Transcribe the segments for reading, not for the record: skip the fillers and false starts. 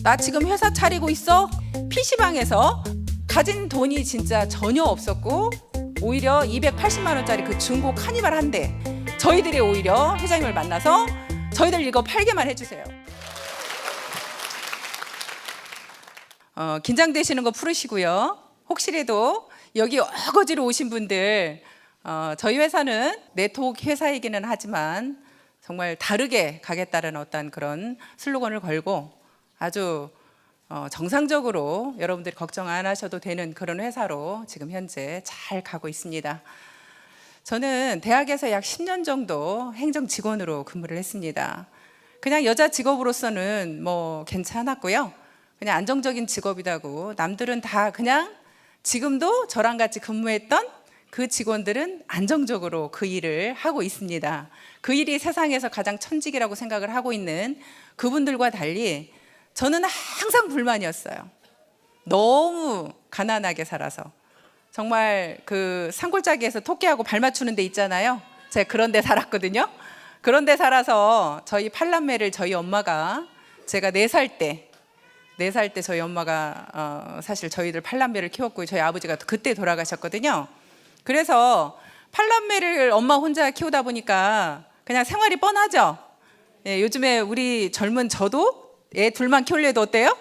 나 지금 회사 차리고 있어? PC방에서 가진 돈이 진짜 전혀 없었고 오히려 280만 원짜리 그 중고 카니발 한 대, 저희들이 오히려 회장님을 만나서 저희들 이거 팔게만 해주세요. 긴장되시는 거 풀으시고요. 혹시라도 여기 어거지로 오신 분들, 저희 회사는 네트워크 회사이기는 하지만 정말 다르게 가겠다는 어떤 그런 슬로건을 걸고 아주 정상적으로 여러분들이 걱정 안 하셔도 되는 그런 회사로 지금 현재 잘 가고 있습니다. 저는 대학에서 약 10년 정도 행정 직원으로 근무를 했습니다. 그냥 여자 직업으로서는 뭐 괜찮았고요. 그냥 안정적인 직업이라고, 남들은 다 그냥 지금도 저랑 같이 근무했던 그 직원들은 안정적으로 그 일을 하고 있습니다. 그 일이 세상에서 가장 천직이라고 생각을 하고 있는 그분들과 달리 저는 항상 불만이었어요. 너무 가난하게 살아서. 정말 그 산골짜기에서 토끼하고 발 맞추는 데 있잖아요. 제가 그런 데 살았거든요. 그런 데 살아서 저희 팔남매를 저희 엄마가, 제가 4살 때 저희 엄마가 사실 저희들 팔남매를 키웠고 저희 아버지가 그때 돌아가셨거든요. 그래서 팔남매를 엄마 혼자 키우다 보니까 그냥 생활이 뻔하죠. 예, 요즘에 우리 젊은 저도 애 둘만 키우려도 어때요?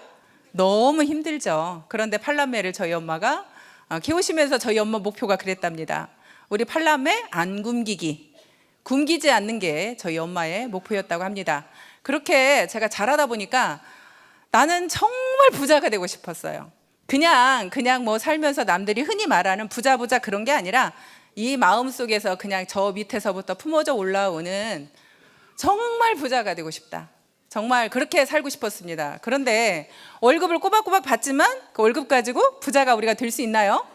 너무 힘들죠. 그런데 팔남매를 저희 엄마가 키우시면서 저희 엄마 목표가 그랬답니다. 우리 팔남매 안 굶기기, 굶기지 않는 게 저희 엄마의 목표였다고 합니다. 그렇게 제가 자라다 보니까 나는 정말 부자가 되고 싶었어요. 그냥 뭐 살면서 남들이 흔히 말하는 부자 그런 게 아니라 이 마음속에서 그냥 저 밑에서부터 품어져 올라오는 정말 부자가 되고 싶다. 정말 그렇게 살고 싶었습니다. 그런데 월급을 꼬박꼬박 받지만 그 월급 가지고 부자가 우리가 될 수 있나요?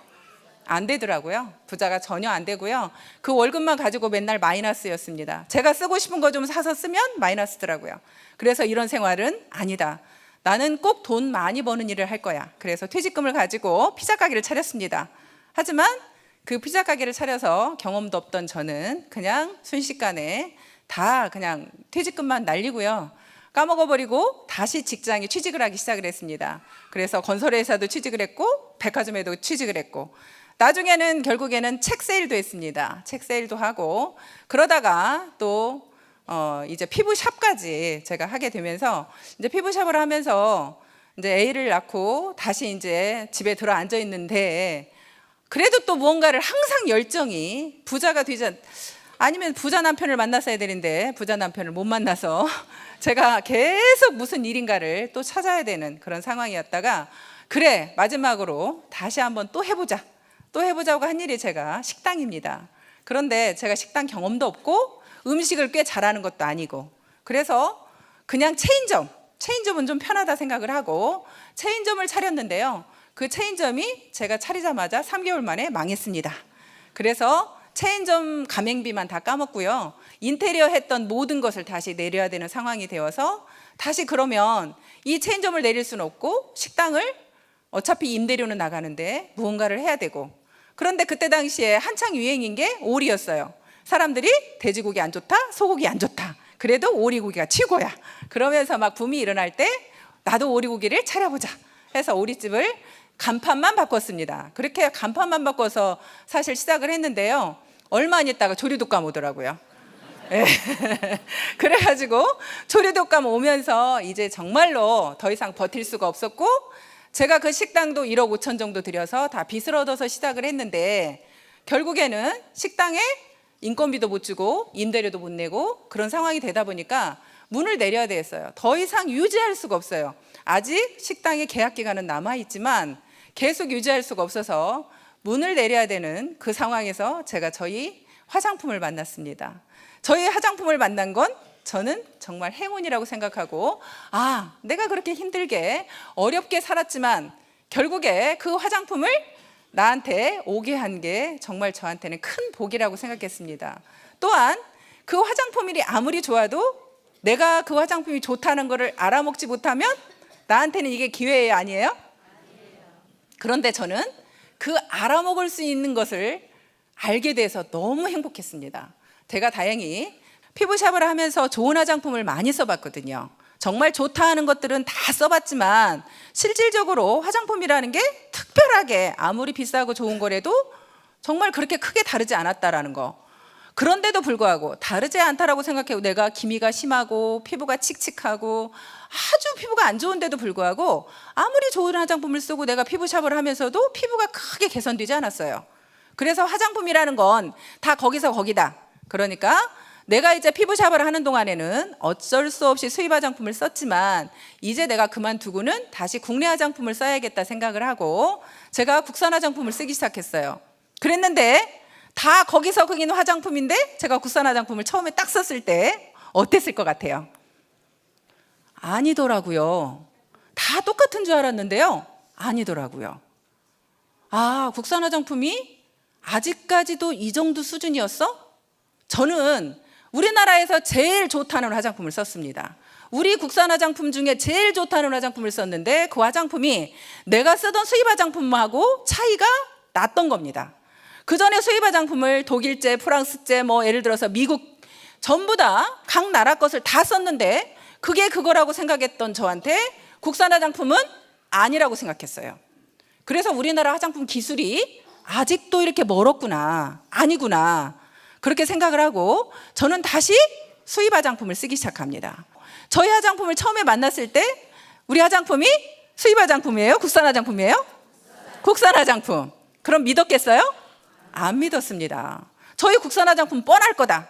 안 되더라고요. 부자가 전혀 안 되고요. 그 월급만 가지고 맨날 마이너스였습니다. 제가 쓰고 싶은 거 좀 사서 쓰면 마이너스더라고요. 그래서 이런 생활은 아니다. 나는 꼭 돈 많이 버는 일을 할 거야. 그래서 퇴직금을 가지고 피자 가게를 차렸습니다. 하지만 그 피자 가게를 차려서 경험도 없던 저는 그냥 순식간에 다 그냥 퇴직금만 날리고요. 까먹어버리고 다시 직장에 취직을 하기 시작을 했습니다. 그래서 건설회사도 취직을 했고 백화점에도 취직을 했고 나중에는 결국에는 책 세일도 했습니다. 책 세일도 하고 그러다가 또 이제 피부샵까지 제가 하게 되면서 이제 피부샵을 하면서 이제 애를 낳고 다시 이제 집에 들어 앉아 있는데 그래도 또 무언가를 항상 열정이 부자가 되지 아니면 부자 남편을 만났어야 되는데 부자 남편을 못 만나서 제가 계속 무슨 일인가를 또 찾아야 되는 그런 상황이었다가 그래 마지막으로 다시 한번 또 해보자고 한 일이 제가 식당입니다. 그런데 제가 식당 경험도 없고 음식을 꽤 잘하는 것도 아니고 그래서 그냥 체인점은 좀 편하다 생각을 하고 체인점을 차렸는데요. 그 체인점이 제가 차리자마자 3개월 만에 망했습니다. 그래서 체인점 가맹비만 다 까먹고요. 인테리어 했던 모든 것을 다시 내려야 되는 상황이 되어서 다시 그러면 이 체인점을 내릴 수는 없고 식당을 어차피 임대료는 나가는데 무언가를 해야 되고 그런데 그때 당시에 한창 유행인 게 오리였어요. 사람들이 돼지고기 안 좋다, 소고기 안 좋다. 그래도 오리고기가 최고야. 그러면서 막 붐이 일어날 때 나도 오리고기를 차려보자 해서 오리집을 간판만 바꿨습니다. 그렇게 간판만 바꿔서 사실 시작을 했는데요. 얼마 안 있다가 조류독감 오더라고요. 네. 그래가지고 조류독감 오면서 이제 정말로 더 이상 버틸 수가 없었고 제가 그 식당도 1억 5천 정도 들여서 다 빚을 얻어서 시작을 했는데 결국에는 식당에 인건비도 못 주고 임대료도 못 내고 그런 상황이 되다 보니까 문을 내려야 됐어요. 더 이상 유지할 수가 없어요. 아직 식당의 계약 기간은 남아있지만 계속 유지할 수가 없어서 문을 내려야 되는 그 상황에서 제가 저희 화장품을 만났습니다. 저희 화장품을 만난 건 저는 정말 행운이라고 생각하고 내가 그렇게 힘들게 어렵게 살았지만 결국에 그 화장품을 나한테 오게 한 게 정말 저한테는 큰 복이라고 생각했습니다. 또한 그 화장품이 아무리 좋아도 내가 그 화장품이 좋다는 것을 알아먹지 못하면 나한테는 이게 기회예요, 아니에요? 그런데 저는 그 알아먹을 수 있는 것을 알게 돼서 너무 행복했습니다. 제가 다행히 피부샵을 하면서 좋은 화장품을 많이 써봤거든요. 정말 좋다 하는 것들은 다 써봤지만 실질적으로 화장품이라는 게 특별하게 아무리 비싸고 좋은 거라도 정말 그렇게 크게 다르지 않았다라는 거. 그런데도 불구하고 다르지 않다라고 생각해요. 내가 기미가 심하고 피부가 칙칙하고 아주 피부가 안 좋은데도 불구하고 아무리 좋은 화장품을 쓰고 내가 피부 샵을 하면서도 피부가 크게 개선되지 않았어요. 그래서 화장품이라는 건 다 거기서 거기다. 그러니까 내가 이제 피부샵을 하는 동안에는 어쩔 수 없이 수입 화장품을 썼지만 이제 내가 그만두고는 다시 국내 화장품을 써야겠다 생각을 하고 제가 국산 화장품을 쓰기 시작했어요. 그랬는데 다 거기서 거기는 화장품인데 제가 국산 화장품을 처음에 딱 썼을 때 어땠을 것 같아요? 아니더라고요. 다 똑같은 줄 알았는데요. 아니더라고요. 아, 국산 화장품이 아직까지도 이 정도 수준이었어? 저는 우리나라에서 제일 좋다는 화장품을 썼습니다. 우리 국산 화장품 중에 제일 좋다는 화장품을 썼는데 그 화장품이 내가 쓰던 수입 화장품하고 차이가 났던 겁니다. 그 전에 수입 화장품을 독일제, 프랑스제, 예를 들어서 미국 전부 다 각 나라 것을 다 썼는데 그게 그거라고 생각했던 저한테 국산 화장품은 아니라고 생각했어요. 그래서 우리나라 화장품 기술이 아직도 이렇게 멀었구나, 아니구나 그렇게 생각을 하고 저는 다시 수입 화장품을 쓰기 시작합니다. 저희 화장품을 처음에 만났을 때 우리 화장품이 수입 화장품이에요? 국산 화장품이에요? 국산 화장품. 그럼 믿었겠어요? 안 믿었습니다. 저희 국산 화장품 뻔할 거다.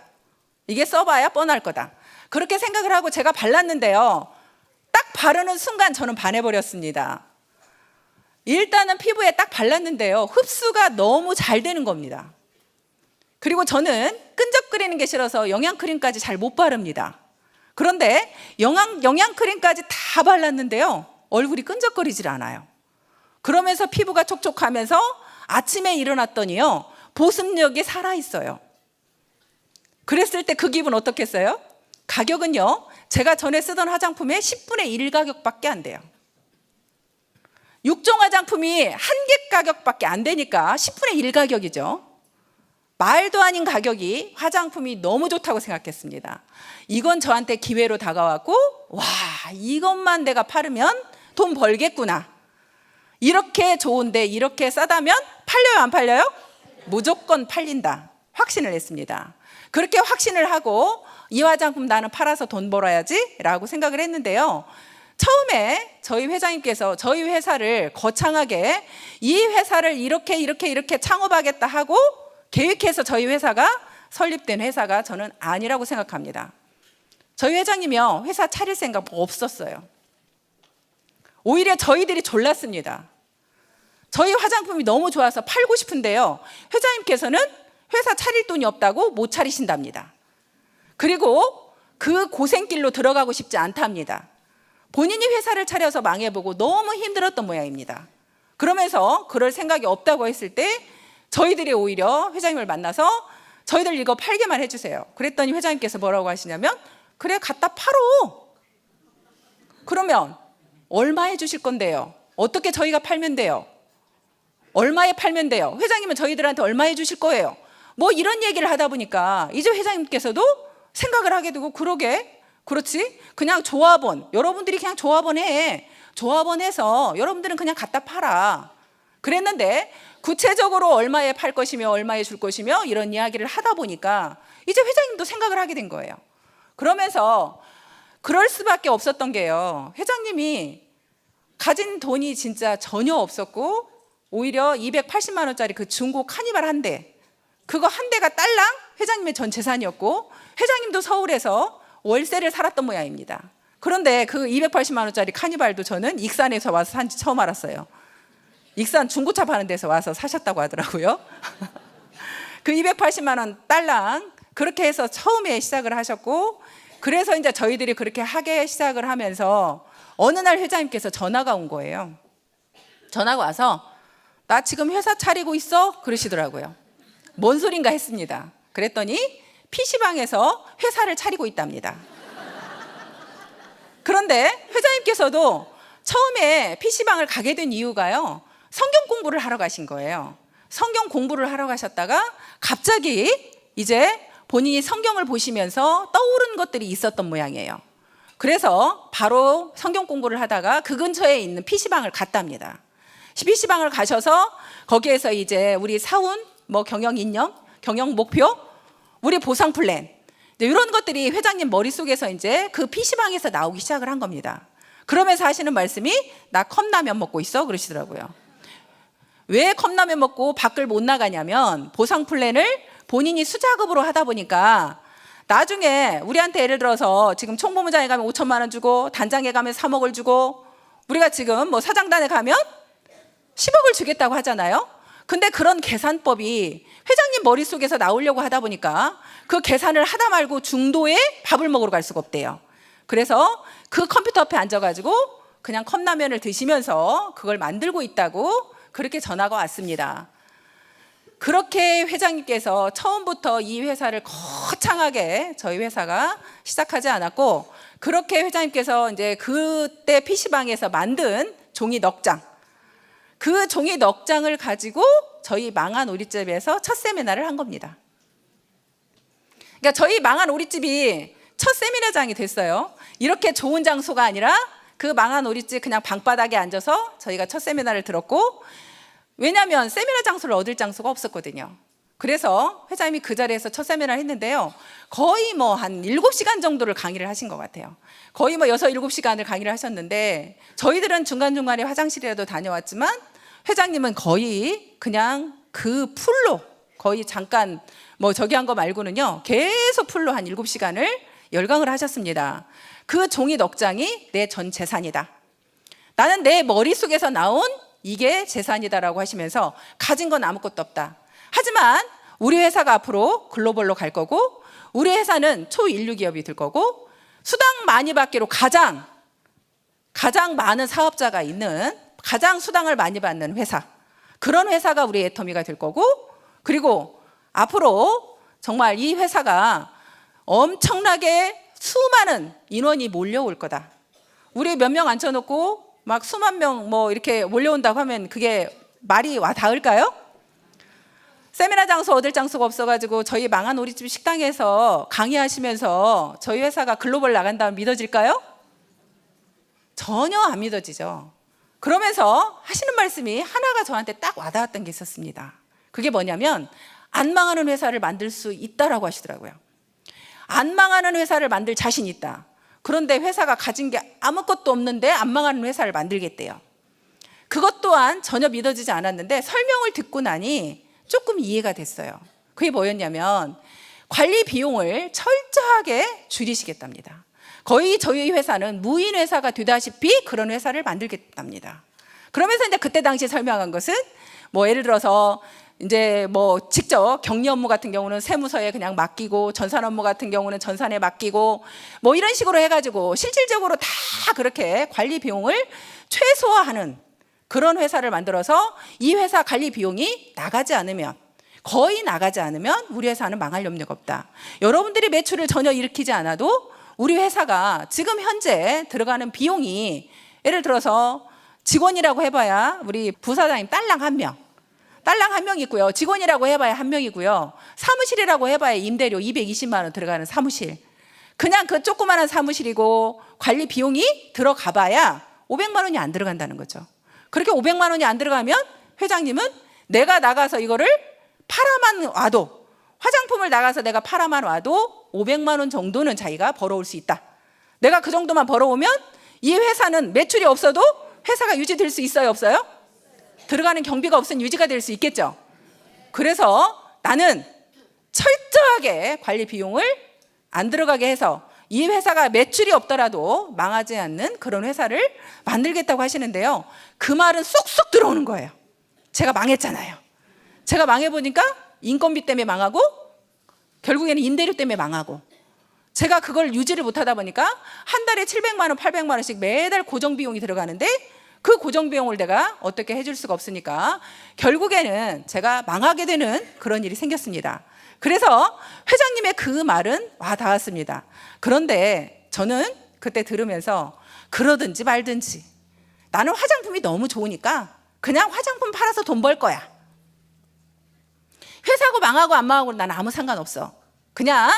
이게 써봐야 뻔할 거다. 그렇게 생각을 하고 제가 발랐는데요. 딱 바르는 순간 저는 반해버렸습니다. 일단은 피부에 딱 발랐는데요. 흡수가 너무 잘 되는 겁니다. 그리고 저는 끈적거리는 게 싫어서 영양크림까지 잘 못 바릅니다. 그런데 영양크림까지 다 발랐는데요. 얼굴이 끈적거리질 않아요. 그러면서 피부가 촉촉하면서 아침에 일어났더니요. 보습력이 살아있어요. 그랬을 때 그 기분 어떻겠어요? 가격은요. 제가 전에 쓰던 화장품의 10분의 1 가격밖에 안 돼요. 6종 화장품이 한 개 가격밖에 안 되니까 10분의 1 가격이죠. 말도 아닌 가격이 화장품이 너무 좋다고 생각했습니다. 이건 저한테 기회로 다가왔고 와, 이것만 내가 팔으면 돈 벌겠구나. 이렇게 좋은데 이렇게 싸다면 팔려요, 안 팔려요? 무조건 팔린다. 확신을 했습니다. 그렇게 확신을 하고 이 화장품 나는 팔아서 돈 벌어야지 라고 생각을 했는데요. 처음에 저희 회장님께서 저희 회사를 거창하게 이 회사를 이렇게 창업하겠다 하고 계획해서 저희 회사가 설립된 회사가 저는 아니라고 생각합니다. 저희 회장님이요. 회사 차릴 생각 없었어요. 오히려 저희들이 졸랐습니다. 저희 화장품이 너무 좋아서 팔고 싶은데요. 회장님께서는 회사 차릴 돈이 없다고 못 차리신답니다. 그리고 그 고생길로 들어가고 싶지 않답니다. 본인이 회사를 차려서 망해보고 너무 힘들었던 모양입니다. 그러면서 그럴 생각이 없다고 했을 때 저희들이 오히려 회장님을 만나서 저희들 이거 팔게만 해주세요. 그랬더니 회장님께서 뭐라고 하시냐면 그래 갖다 팔어. 그러면 얼마에 주실 건데요? 어떻게 저희가 팔면 돼요? 얼마에 팔면 돼요? 회장님은 저희들한테 얼마에 주실 거예요? 이런 얘기를 하다 보니까 이제 회장님께서도 생각을 하게 되고 그러게 그렇지 그냥 조합원 여러분들이 그냥 조합원 해. 조합원 해서 여러분들은 그냥 갖다 팔아. 그랬는데 구체적으로 얼마에 팔 것이며 얼마에 줄 것이며 이런 이야기를 하다 보니까 이제 회장님도 생각을 하게 된 거예요. 그러면서 그럴 수밖에 없었던 게요. 회장님이 가진 돈이 진짜 전혀 없었고 오히려 280만 원짜리 그 중고 카니발 한 대 그거 한 대가 딸랑 회장님의 전 재산이었고 회장님도 서울에서 월세를 살았던 모양입니다. 그런데 그 280만 원짜리 카니발도 저는 익산에서 와서 산지 처음 알았어요. 익산 중고차 파는 데서 와서 사셨다고 하더라고요. 그 280만 원 딸랑 그렇게 해서 처음에 시작을 하셨고 그래서 이제 저희들이 그렇게 하게 시작을 하면서 어느 날 회장님께서 전화가 온 거예요. 전화가 와서 나 지금 회사 차리고 있어? 그러시더라고요. 뭔 소린가 했습니다. 그랬더니 PC방에서 회사를 차리고 있답니다. 그런데 회장님께서도 처음에 PC방을 가게 된 이유가요. 성경 공부를 하러 가신 거예요. 성경 공부를 하러 가셨다가 갑자기 이제 본인이 성경을 보시면서 떠오른 것들이 있었던 모양이에요. 그래서 바로 성경 공부를 하다가 그 근처에 있는 PC방을 갔답니다. PC방을 가셔서 거기에서 이제 우리 사운, 뭐 경영 인력, 경영 목표, 우리 보상 플랜, 이런 것들이 회장님 머릿속에서 이제 그 PC방에서 나오기 시작을 한 겁니다. 그러면서 하시는 말씀이 나 컵라면 먹고 있어 그러시더라고요. 왜 컵라면 먹고 밖을 못 나가냐면 보상 플랜을 본인이 수작업으로 하다 보니까 나중에 우리한테 예를 들어서 지금 총무부장에 가면 5천만 원 주고 단장에 가면 3억을 주고 우리가 지금 뭐 사장단에 가면 10억을 주겠다고 하잖아요. 근데 그런 계산법이 회장님 머릿속에서 나오려고 하다 보니까 그 계산을 하다 말고 중도에 밥을 먹으러 갈 수가 없대요. 그래서 그 컴퓨터 앞에 앉아가지고 그냥 컵라면을 드시면서 그걸 만들고 있다고 그렇게 전화가 왔습니다. 그렇게 회장님께서 처음부터 이 회사를 거창하게 저희 회사가 시작하지 않았고, 그렇게 회장님께서 이제 그때 PC방에서 만든 종이 넉장, 그 종이 넉장을 가지고 저희 망한 오리집에서 첫 세미나를 한 겁니다. 그러니까 저희 망한 오리집이 첫 세미나장이 됐어요. 이렇게 좋은 장소가 아니라 그 망한 오리집 그냥 방바닥에 앉아서 저희가 첫 세미나를 들었고, 왜냐하면 세미나 장소를 얻을 장소가 없었거든요. 그래서 회장님이 그 자리에서 첫 세미나를 했는데요. 거의 뭐 한 7시간 정도를 강의를 하신 것 같아요. 거의 뭐 6, 7시간을 강의를 하셨는데 저희들은 중간중간에 화장실이라도 다녀왔지만 회장님은 거의 그냥 그 풀로 거의 잠깐 뭐 저기 한 거 말고는요. 계속 풀로 한 7시간을 열강을 하셨습니다. 그 종이 넉장이 내 전 재산이다. 나는 내 머릿속에서 나온 이게 재산이다라고 하시면서 가진 건 아무것도 없다. 하지만 우리 회사가 앞으로 글로벌로 갈 거고 우리 회사는 초인류 기업이 될 거고 수당 많이 받기로 가장 많은 사업자가 있는 가장 수당을 많이 받는 회사, 그런 회사가 우리 애터미가 될 거고, 그리고 앞으로 정말 이 회사가 엄청나게 수많은 인원이 몰려올 거다. 우리 몇 명 앉혀놓고 막 수만 명 뭐 이렇게 몰려온다고 하면 그게 말이 와 닿을까요? 세미나 장소 얻을 장소가 없어가지고 저희 망한 오리집 식당에서 강의하시면서 저희 회사가 글로벌 나간다면 믿어질까요? 전혀 안 믿어지죠. 그러면서 하시는 말씀이 하나가 저한테 딱 와닿았던 게 있었습니다. 그게 뭐냐면 안 망하는 회사를 만들 수 있다라고 하시더라고요. 안 망하는 회사를 만들 자신 있다. 그런데 회사가 가진 게 아무것도 없는데 안 망하는 회사를 만들겠대요. 그것 또한 전혀 믿어지지 않았는데 설명을 듣고 나니 조금 이해가 됐어요. 그게 뭐였냐면 관리 비용을 철저하게 줄이시겠답니다. 거의 저희 회사는 무인 회사가 되다시피 그런 회사를 만들겠답니다. 그러면서 이제 그때 당시 설명한 것은 뭐 예를 들어서 이제 뭐 직접 격리 업무 같은 경우는 세무서에 그냥 맡기고 전산 업무 같은 경우는 전산에 맡기고 뭐 이런 식으로 해가지고 실질적으로 다 그렇게 관리 비용을 최소화하는 그런 회사를 만들어서 이 회사 관리 비용이 나가지 않으면, 거의 나가지 않으면 우리 회사는 망할 염려가 없다. 여러분들이 매출을 전혀 일으키지 않아도 우리 회사가 지금 현재 들어가는 비용이 예를 들어서 직원이라고 해봐야 우리 부사장님 딸랑 한 명 있고요. 직원이라고 해봐야 한 명이고요. 사무실이라고 해봐야 임대료 220만 원 들어가는 사무실. 그냥 그 조그마한 사무실이고 관리 비용이 들어가 봐야 500만 원이 안 들어간다는 거죠. 그렇게 500만 원이 안 들어가면 회장님은 내가 나가서 이거를 팔아만 와도, 화장품을 나가서 내가 팔아만 와도 500만 원 정도는 자기가 벌어올 수 있다. 내가 그 정도만 벌어오면 이 회사는 매출이 없어도 회사가 유지될 수 있어요, 없어요? 들어가는 경비가 없으면 유지가 될 수 있겠죠. 그래서 나는 철저하게 관리 비용을 안 들어가게 해서 이 회사가 매출이 없더라도 망하지 않는 그런 회사를 만들겠다고 하시는데요. 그 말은 쏙쏙 들어오는 거예요. 제가 망했잖아요. 제가 망해보니까 인건비 때문에 망하고 결국에는 임대료 때문에 망하고, 제가 그걸 유지를 못하다 보니까 한 달에 700만 원, 800만 원씩 매달 고정비용이 들어가는데 그 고정비용을 내가 어떻게 해줄 수가 없으니까 결국에는 제가 망하게 되는 그런 일이 생겼습니다. 그래서 회장님의 그 말은 와 닿았습니다. 그런데 저는 그때 들으면서 그러든지 말든지, 나는 화장품이 너무 좋으니까 그냥 화장품 팔아서 돈 벌 거야. 회사고 망하고 안 망하고 나는 아무 상관없어. 그냥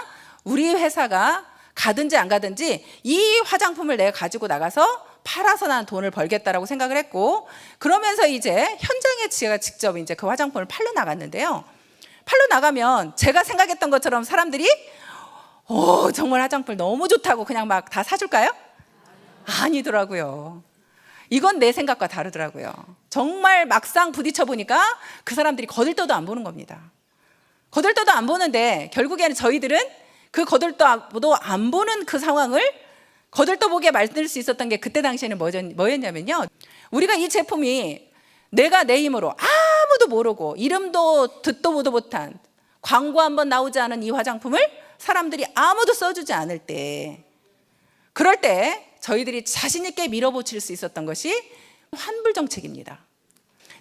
우리 회사가 가든지 안 가든지 이 화장품을 내가 가지고 나가서 팔아서 난 돈을 벌겠다라고 생각을 했고, 그러면서 이제 현장에 제가 직접 이제 그 화장품을 팔러 나갔는데요. 팔러 나가면 제가 생각했던 것처럼 사람들이 정말 화장품 너무 좋다고 그냥 막 다 사줄까요? 아니더라고요. 이건 내 생각과 다르더라고요. 정말 막상 부딪혀 보니까 그 사람들이 거들떠도 안 보는 겁니다. 거들떠도 안 보는데 결국에는 저희들은 그 거들떠도 안 보는 그 상황을 거들떠 보게 만들 수 있었던 게 그때 당시에는 뭐였냐면요. 우리가 이 제품이 내가 내 힘으로 아무도 모르고 이름도 듣도 보도 못한 광고 한번 나오지 않은 이 화장품을 사람들이 아무도 써주지 않을 때, 그럴 때 저희들이 자신 있게 밀어붙일 수 있었던 것이 환불 정책입니다.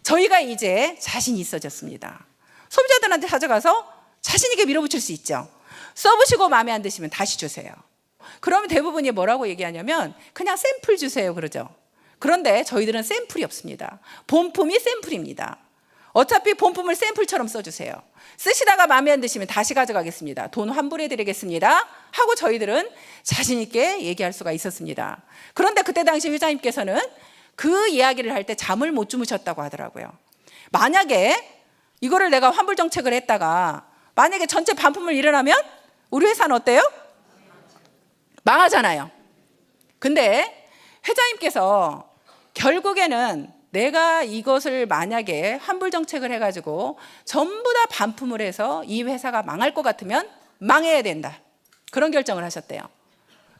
저희가 이제 자신이 있어졌습니다. 소비자들한테 찾아가서 자신 있게 밀어붙일 수 있죠. 써보시고 마음에 안 드시면 다시 주세요. 그러면 대부분이 뭐라고 얘기하냐면 그냥 샘플 주세요 그러죠. 그런데 저희들은 샘플이 없습니다. 본품이 샘플입니다. 어차피 본품을 샘플처럼 써주세요. 쓰시다가 마음에 안 드시면 다시 가져가겠습니다. 돈 환불해 드리겠습니다 하고 저희들은 자신 있게 얘기할 수가 있었습니다. 그런데 그때 당시 회장님께서는 그 이야기를 할 때 잠을 못 주무셨다고 하더라고요. 만약에 이거를 내가 환불 정책을 했다가 만약에 전체 반품을 일어나면 우리 회사는 어때요? 망하잖아요. 근데 회장님께서 결국에는 내가 이것을 만약에 환불 정책을 해가지고 전부 다 반품을 해서 이 회사가 망할 것 같으면 망해야 된다, 그런 결정을 하셨대요.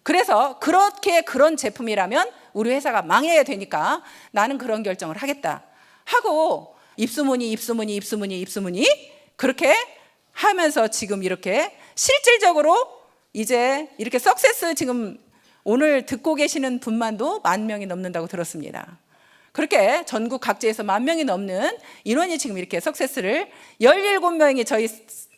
그래서 그런 제품이라면 우리 회사가 망해야 되니까 나는 그런 결정을 하겠다 하고 입소문이 그렇게 하면서 지금 이렇게 실질적으로 이제 이렇게 석세스, 지금 오늘 듣고 계시는 분만도 10,000명이 넘는다고 들었습니다. 그렇게 전국 각지에서 10,000명이 넘는 인원이 지금 이렇게 석세스를 17명이 저희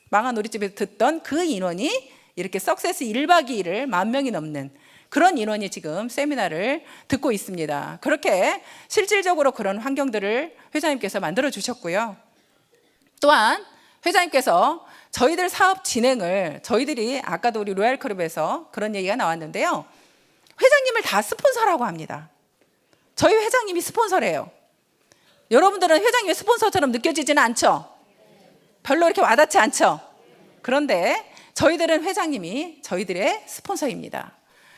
망한 우리집에서 듣던 그 인원이 이렇게 석세스 1박 2일을 10,000명이 넘는 그런 인원이 지금 세미나를 듣고 있습니다. 그렇게 실질적으로 그런 환경들을 회장님께서 만들어 주셨고요. 또한 회장님께서 저희들 사업 진행을, 저희들이 아까도 우리 로얄클럽에서 그런 얘기가 나왔는데요. 회장님을 다 스폰서라고 합니다. 저희 회장님이 스폰서래요. 여러분들은 회장님이 스폰서처럼 느껴지지는 않죠? 별로 이렇게 와닿지 않죠? 그런데 저희들은 회장님이 저희들의 스폰서입니다.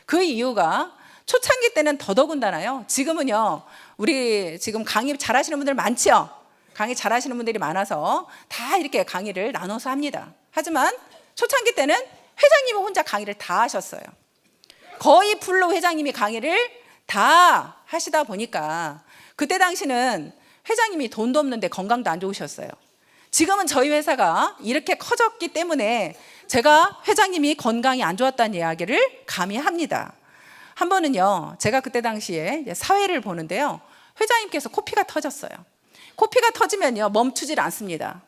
그 이유가 초창기 때는 더더군다나요. 지금은요, 우리 지금 강의 잘하시는 분들 많죠? 강의 잘하시는 분들이 많아서 다 이렇게 강의를 나눠서 합니다. 하지만 초창기 때는 회장님이 혼자 강의를 다 하셨어요. 거의 풀로 회장님이 강의를 다 하시다 보니까 그때 당시는 회장님이 돈도 없는데 건강도 안 좋으셨어요. 지금은 저희 회사가 이렇게 커졌기 때문에 제가 회장님이 건강이 안 좋았다는 이야기를 감히 합니다. 한 번은요, 제가 그때 당시에 사회를 보는데요, 회장님께서 코피가 터졌어요. 코피가 터지면요 멈추질 않습니다.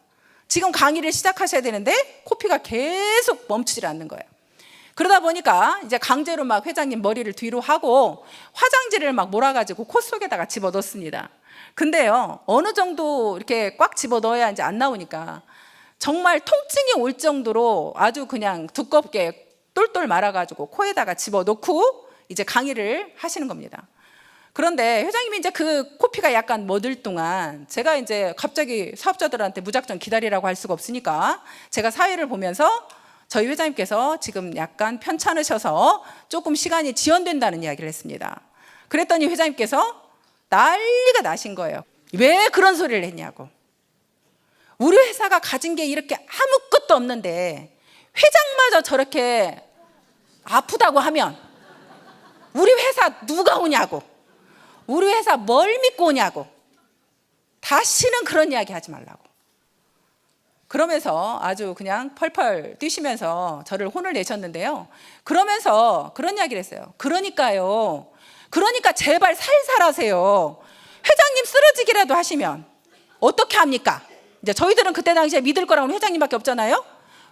지금 강의를 시작하셔야 되는데 코피가 계속 멈추질 않는 거예요. 그러다 보니까 이제 강제로 막 회장님 머리를 뒤로 하고 화장지를 막 몰아가지고 코 속에다가 집어넣습니다. 근데요, 어느 정도 이렇게 꽉 집어넣어야 이제 안 나오니까 정말 통증이 올 정도로 아주 그냥 두껍게 똘똘 말아가지고 코에다가 집어넣고 이제 강의를 하시는 겁니다. 그런데 회장님이 이제 그 코피가 약간 멎을 동안 제가 이제 갑자기 사업자들한테 무작정 기다리라고 할 수가 없으니까 제가 사회를 보면서 저희 회장님께서 지금 약간 편찮으셔서 조금 시간이 지연된다는 이야기를 했습니다. 그랬더니 회장님께서 난리가 나신 거예요. 왜 그런 소리를 했냐고. 우리 회사가 가진 게 이렇게 아무것도 없는데 회장마저 저렇게 아프다고 하면 우리 회사 누가 오냐고, 우리 회사 뭘 믿고 오냐고, 다시는 그런 이야기 하지 말라고. 그러면서 아주 그냥 펄펄 뛰시면서 저를 혼을 내셨는데요. 그러면서 그런 이야기를 했어요. 그러니까요, 그러니까 제발 살살 하세요. 회장님 쓰러지기라도 하시면 어떻게 합니까? 이제 저희들은 그때 당시에 믿을 거라고는 회장님밖에 없잖아요.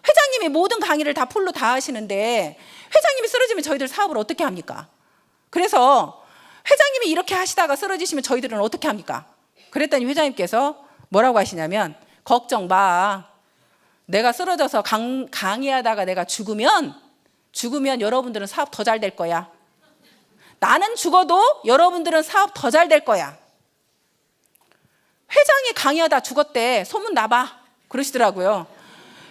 회장님이 모든 강의를 다 풀로 다 하시는데 회장님이 쓰러지면 저희들 사업을 어떻게 합니까? 그래서 회장님이 이렇게 하시다가 쓰러지시면 저희들은 어떻게 합니까? 그랬더니 회장님께서 뭐라고 하시냐면, 걱정 마. 내가 쓰러져서 강의하다가 내가 죽으면 죽으면 여러분들은 사업 더 잘 될 거야. 나는 죽어도 여러분들은 사업 더 잘 될 거야. 회장이 강의하다 죽었대. 소문 나봐. 그러시더라고요.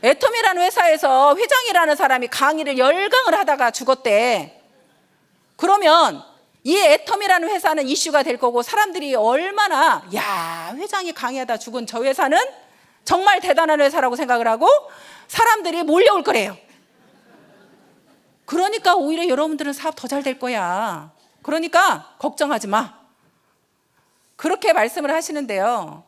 애텀이라는 회사에서 회장이라는 사람이 강의를 열강을 하다가 죽었대. 그러면 이 애텀이라는 회사는 이슈가 될 거고, 사람들이 얼마나 야, 회장이 강의하다 죽은 저 회사는 정말 대단한 회사라고 생각을 하고 사람들이 몰려올 거래요. 그러니까 오히려 여러분들은 사업 더 잘 될 거야. 그러니까 걱정하지 마. 그렇게 말씀을 하시는데요.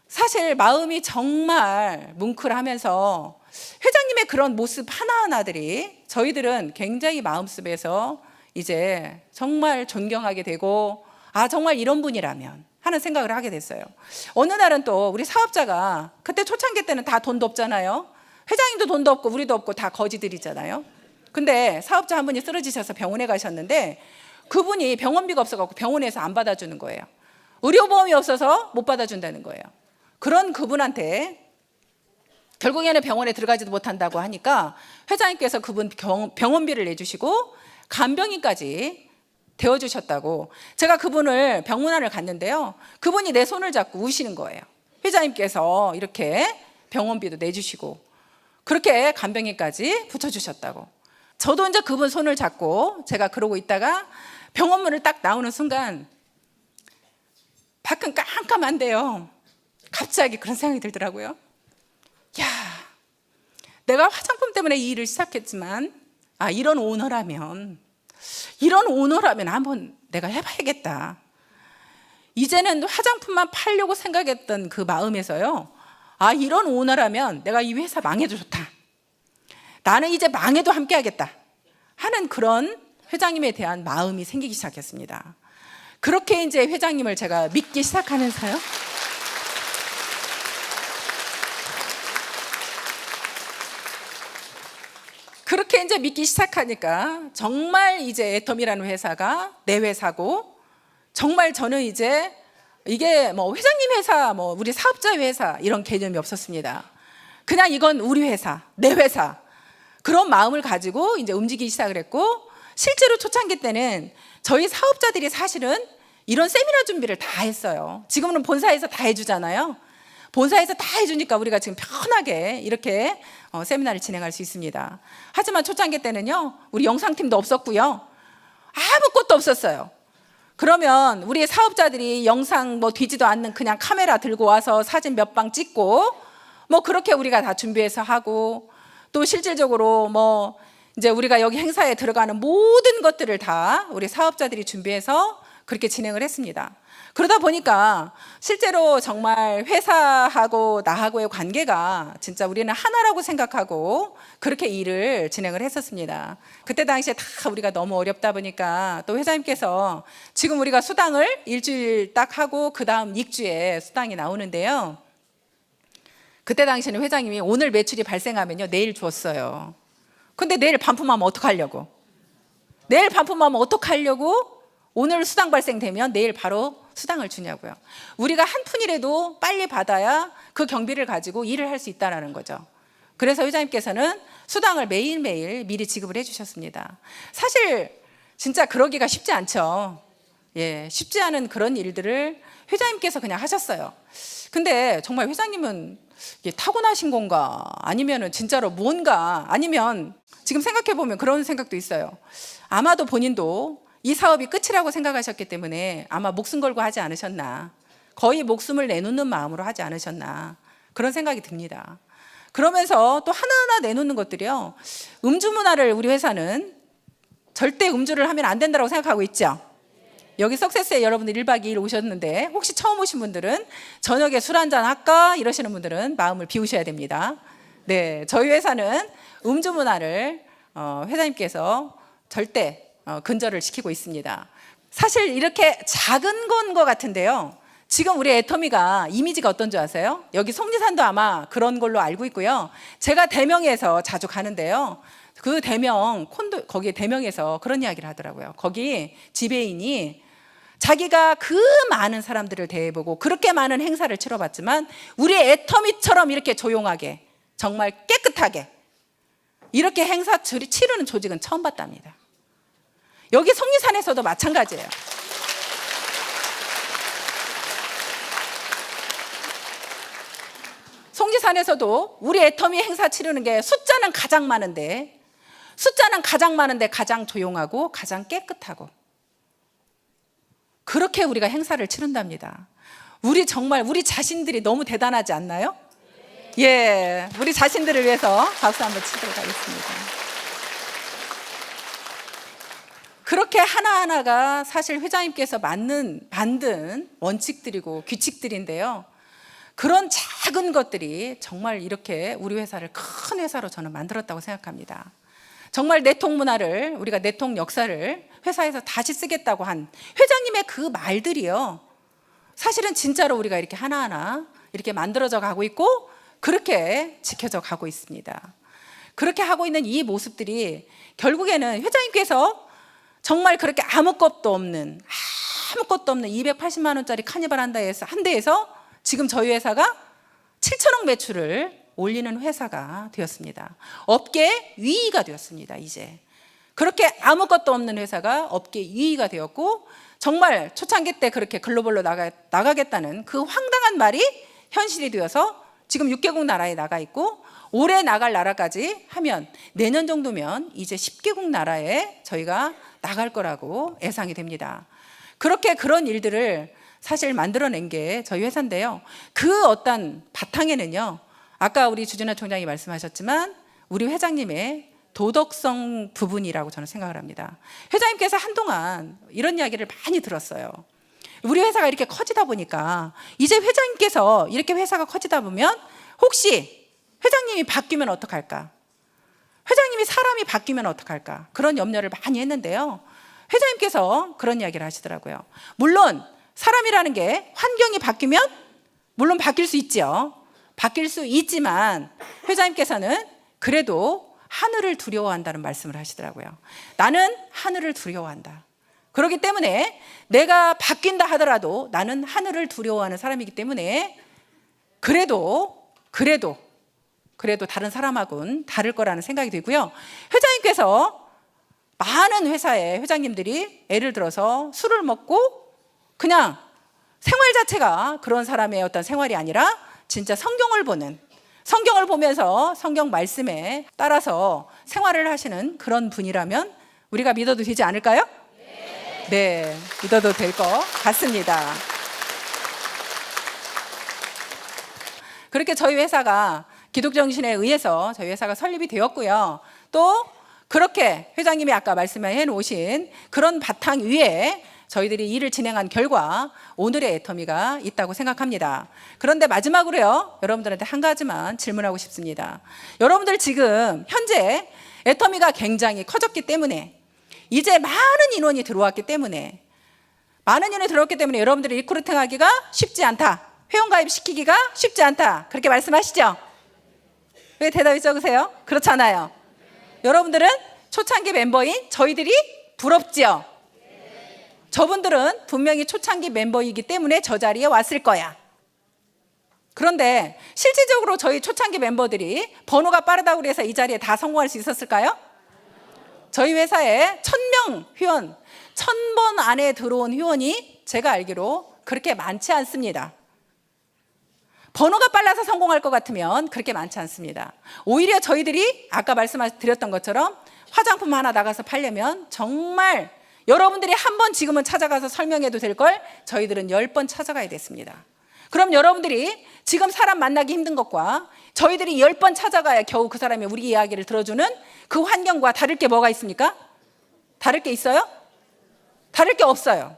사실 마음이 정말 뭉클하면서 회장님의 그런 모습 하나하나들이 저희들은 굉장히 마음속에서 이제 정말 존경하게 되고, 아, 정말 이런 분이라면 하는 생각을 하게 됐어요. 어느 날은 또 우리 사업자가, 그때 초창기 때는 다 돈도 없잖아요. 회장님도 돈도 없고 우리도 없고 다 거지들이잖아요. 근데 사업자 한 분이 쓰러지셔서 병원에 가셨는데, 그분이 병원비가 없어갖고 병원에서 안 받아주는 거예요. 의료보험이 없어서 못 받아준다는 거예요. 그런 그분한테 결국에는 병원에 들어가지도 못한다고 하니까 회장님께서 그분 병원비를 내주시고 간병인까지 대어주셨다고. 제가 그분을 병문안을 갔는데요. 그분이 내 손을 잡고 우시는 거예요. 회장님께서 이렇게 병원비도 내주시고 그렇게 간병인까지 붙여주셨다고. 저도 이제 그분 손을 잡고 제가 그러고 있다가 병원문을 딱 나오는 순간 밖은 깜깜한데요. 갑자기 그런 생각이 들더라고요. 야, 내가 화장품 때문에 이 일을 시작했지만, 아, 이런 오너라면 한번 내가 해봐야겠다. 이제는 화장품만 팔려고 생각했던 그 마음에서요, 아, 이런 오너라면 내가 이 회사 망해도 좋다. 나는 이제 망해도 함께 하겠다 하는 그런 회장님에 대한 마음이 생기기 시작했습니다. 그렇게 이제 회장님을 제가 믿기 시작하면서요, 그렇게 이제 믿기 시작하니까 정말 이제 애텀이라는 회사가 내 회사고, 정말 저는 이제 이게 뭐 회장님 회사, 뭐 우리 사업자 회사 이런 개념이 없었습니다. 그냥 이건 우리 회사, 내 회사, 그런 마음을 가지고 이제 움직이기 시작을 했고, 실제로 초창기 때는 저희 사업자들이 사실은 이런 세미나 준비를 다 했어요. 지금은 본사에서 다 해주잖아요. 본사에서 다 해주니까 우리가 지금 편하게 이렇게 세미나를 진행할 수 있습니다. 하지만 초창기 때는요, 우리 영상팀도 없었고요, 아무것도 없었어요. 그러면 우리 사업자들이 영상 뭐 뒤지도 않는 그냥 카메라 들고 와서 사진 몇 방 찍고 뭐 그렇게 우리가 다 준비해서 하고, 또 실질적으로 뭐 이제 우리가 여기 행사에 들어가는 모든 것들을 다 우리 사업자들이 준비해서 그렇게 진행을 했습니다. 그러다 보니까 실제로 정말 회사하고 나하고의 관계가 진짜 우리는 하나라고 생각하고 그렇게 일을 진행을 했었습니다. 그때 당시에 다 우리가 너무 어렵다 보니까 또 회장님께서 지금 우리가 수당을 일주일 딱 하고 그 다음 익주에 수당이 나오는데요. 그때 당시에는 회장님이 오늘 매출이 발생하면요, 내일 줬어요. 근데 내일 반품하면 어떡하려고? 내일 반품하면 어떡하려고? 오늘 수당 발생되면 내일 바로 수당을 주냐고요. 우리가 한 푼이라도 빨리 받아야 그 경비를 가지고 일을 할 수 있다는 거죠. 그래서 회장님께서는 수당을 매일매일 미리 지급을 해주셨습니다. 사실 진짜 그러기가 쉽지 않죠. 예, 쉽지 않은 그런 일들을 회장님께서 그냥 하셨어요. 근데 정말 회장님은 이게 타고나신 건가, 아니면은 진짜로 뭔가, 아니면 지금 생각해 보면 그런 생각도 있어요. 아마도 본인도 이 사업이 끝이라고 생각하셨기 때문에 아마 목숨 걸고 하지 않으셨나, 거의 목숨을 내놓는 마음으로 하지 않으셨나, 그런 생각이 듭니다. 그러면서 또 하나하나 내놓는 것들이요, 음주 문화를 우리 회사는 절대 음주를 하면 안 된다고 생각하고 있죠. 여기 석세스에 여러분들 1박 2일 오셨는데 혹시 처음 오신 분들은 저녁에 술 한잔 할까 이러시는 분들은 마음을 비우셔야 됩니다. 네, 저희 회사는 음주 문화를 회장님께서 절대 근절을 시키고 있습니다. 사실 이렇게 작은 건 것 같은데요, 지금 우리 애터미가 이미지가 어떤 줄 아세요? 여기 속리산도 아마 그런 걸로 알고 있고요. 제가 대명에서 자주 가는데요, 그 대명 콘도, 거기 대명에서 그런 이야기를 하더라고요. 거기 지배인이 자기가 그 많은 사람들을 대해보고 그렇게 많은 행사를 치러봤지만 우리 애터미처럼 이렇게 조용하게, 정말 깨끗하게, 이렇게 행사 치르는 조직은 처음 봤답니다. 여기 속리산에서도 마찬가지예요. 속리산에서도 우리 애터미 행사 치르는 게 숫자는 가장 많은데 가장 조용하고 가장 깨끗하고 그렇게 우리가 행사를 치른답니다. 정말 우리 자신들이 너무 대단하지 않나요? 예, 우리 자신들을 위해서 박수 한번 치도록 하겠습니다. 그렇게 하나하나가 사실 회장님께서 만든 원칙들이고 규칙들인데요. 그런 작은 것들이 정말 이렇게 우리 회사를 큰 회사로 저는 만들었다고 생각합니다. 정말 내통 문화를, 우리가 내통 역사를 회사에서 다시 쓰겠다고 한 회장님의 그 말들이요. 사실은 진짜로 우리가 이렇게 하나하나 이렇게 만들어져 가고 있고 그렇게 지켜져 가고 있습니다. 그렇게 하고 있는 이 모습들이 결국에는 회장님께서 정말 그렇게 아무것도 없는 280만 원짜리 카니발 한 대에서 지금 저희 회사가 7천억 매출을 올리는 회사가 되었습니다. 업계 2위가 되었습니다. 이제 그렇게 아무것도 없는 회사가 업계 2위가 되었고 정말 초창기 때 그렇게 글로벌로 나가겠다는 그 황당한 말이 현실이 되어서 지금 6개국 나라에 나가 있고 올해 나갈 나라까지 하면 내년 정도면 이제 10개국 나라에 저희가 나갈 거라고 예상이 됩니다. 그렇게 그런 일들을 사실 만들어낸 게 저희 회사인데요. 그 어떤 바탕에는요. 아까 우리 주진아 총장이 말씀하셨지만 우리 회장님의 도덕성 부분이라고 저는 생각을 합니다. 회장님께서 한동안 이런 이야기를 많이 들었어요. 우리 회사가 이렇게 커지다 보니까 이제 회장님께서 이렇게 회사가 커지다 보면 혹시 회장님이 바뀌면 어떡할까? 회장님이 사람이 바뀌면 어떡할까? 그런 염려를 많이 했는데요. 회장님께서 그런 이야기를 하시더라고요. 물론 사람이라는 게 환경이 바뀌면 물론 바뀔 수 있죠. 바뀔 수 있지만 회장님께서는 그래도 하늘을 두려워한다는 말씀을 하시더라고요. 나는 하늘을 두려워한다. 그렇기 때문에 내가 바뀐다 하더라도 나는 하늘을 두려워하는 사람이기 때문에 그래도 다른 사람하고는 다를 거라는 생각이 들고요. 회장님께서 많은 회사의 회장님들이 예를 들어서 술을 먹고 그냥 생활 자체가 그런 사람의 어떤 생활이 아니라 진짜 성경을 보면서 성경 말씀에 따라서 생활을 하시는 그런 분이라면 우리가 믿어도 되지 않을까요? 네, 믿어도 될 것 같습니다. 그렇게 저희 회사가 기독정신에 의해서 저희 회사가 설립이 되었고요. 또 그렇게 회장님이 아까 말씀해 놓으신 그런 바탕 위에 저희들이 일을 진행한 결과 오늘의 애터미가 있다고 생각합니다. 그런데 마지막으로요, 여러분들한테 한 가지만 질문하고 싶습니다. 여러분들 지금 현재 애터미가 굉장히 커졌기 때문에 이제 많은 인원이 들어왔기 때문에 여러분들이 리크루팅하기가 쉽지 않다. 회원가입 시키기가 쉽지 않다. 그렇게 말씀하시죠? 왜 대답이 적으세요? 그렇잖아요. 여러분들은 초창기 멤버인 저희들이 부럽지요? 저분들은 분명히 초창기 멤버이기 때문에 저 자리에 왔을 거야. 그런데 실질적으로 저희 초창기 멤버들이 번호가 빠르다고 해서 이 자리에 다 성공할 수 있었을까요? 저희 회사에 1000명 회원, 1000번 안에 들어온 회원이 제가 알기로 그렇게 많지 않습니다. 번호가 빨라서 성공할 것 같으면 그렇게 많지 않습니다. 오히려 저희들이 아까 말씀드렸던 것처럼 화장품 하나 나가서 팔려면 정말 여러분들이 한 번 지금은 찾아가서 설명해도 될 걸 저희들은 10번 찾아가야 됐습니다. 그럼 여러분들이 지금 사람 만나기 힘든 것과 저희들이 10번 찾아가야 겨우 그 사람이 우리 이야기를 들어주는 그 환경과 다를 게 뭐가 있습니까? 다를 게 있어요? 다를 게 없어요.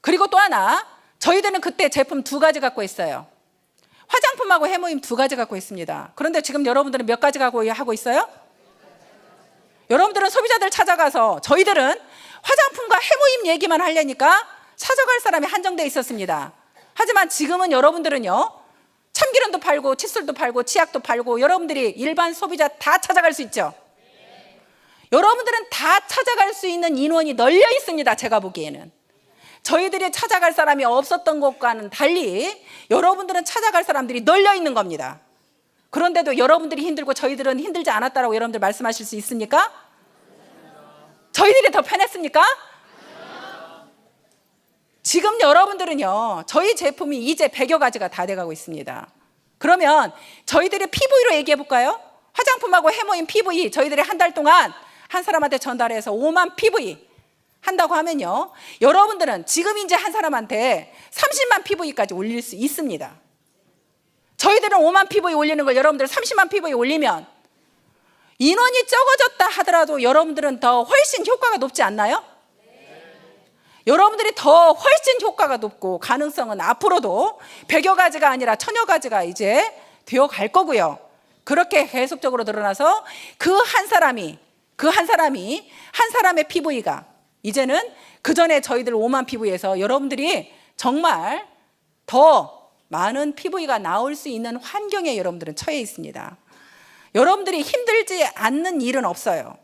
그리고 또 하나, 저희들은 그때 제품 2가지 갖고 있어요. 화장품하고 해모임 2가지 갖고 있습니다. 그런데 지금 여러분들은 몇 가지 갖고 하고 있어요? 여러분들은 소비자들 찾아가서 저희들은 화장품과 해모임 얘기만 하려니까 찾아갈 사람이 한정되어 있었습니다. 하지만 지금은 여러분들은요, 참기름도 팔고 칫솔도 팔고 치약도 팔고 여러분들이 일반 소비자 다 찾아갈 수 있죠. 여러분들은 다 찾아갈 수 있는 인원이 널려 있습니다. 제가 보기에는 저희들이 찾아갈 사람이 없었던 것과는 달리 여러분들은 찾아갈 사람들이 널려 있는 겁니다. 그런데도 여러분들이 힘들고 저희들은 힘들지 않았다라고 여러분들 말씀하실 수 있습니까? 저희들이 더 편했습니까? 지금 여러분들은요, 저희 제품이 이제 100여 가지가 다 돼가고 있습니다. 그러면 저희들의 PV로 얘기해 볼까요? 화장품하고 해모인 PV, 저희들이 한 달 동안 한 사람한테 전달해서 5만 PV 한다고 하면요, 여러분들은 지금 이제 한 사람한테 30만 PV까지 올릴 수 있습니다. 저희들은 5만 PV 올리는 걸 여러분들 30만 PV 올리면 인원이 적어졌다 하더라도 여러분들은 더 훨씬 효과가 높지 않나요? 여러분들이 더 훨씬 효과가 높고 가능성은 앞으로도 100여 가지가 아니라 1000여 가지가 이제 되어 갈 거고요. 그렇게 계속적으로 늘어나서 그 한 사람이 한 사람의 PV가 이제는 그 전에 저희들 5만 PV에서 여러분들이 정말 더 많은 PV가 나올 수 있는 환경에 여러분들은 처해 있습니다. 여러분들이 힘들지 않는 일은 없어요.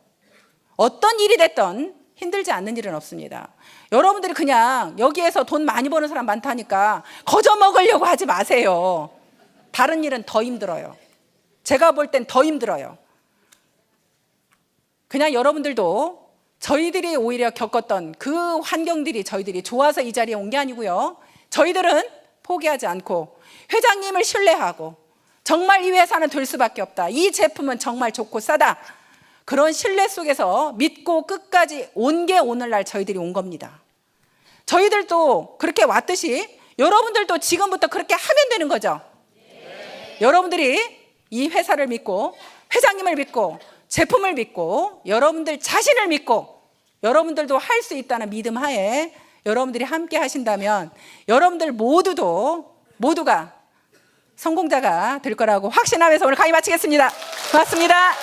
어떤 일이 됐든 힘들지 않는 일은 없습니다. 여러분들이 그냥 여기에서 돈 많이 버는 사람 많다니까 거저 먹으려고 하지 마세요. 다른 일은 더 힘들어요. 제가 볼 땐 더 힘들어요. 그냥 여러분들도 저희들이 오히려 겪었던 그 환경들이 저희들이 좋아서 이 자리에 온 게 아니고요. 저희들은 포기하지 않고 회장님을 신뢰하고 정말 이 회사는 될 수밖에 없다. 이 제품은 정말 좋고 싸다. 그런 신뢰 속에서 믿고 끝까지 온 게 오늘날 저희들이 온 겁니다. 저희들도 그렇게 왔듯이 여러분들도 지금부터 그렇게 하면 되는 거죠. 여러분들이 이 회사를 믿고 회장님을 믿고 제품을 믿고 여러분들 자신을 믿고 여러분들도 할 수 있다는 믿음 하에 여러분들이 함께 하신다면 여러분들 모두가 성공자가 될 거라고 확신하면서 오늘 강의 마치겠습니다. 고맙습니다.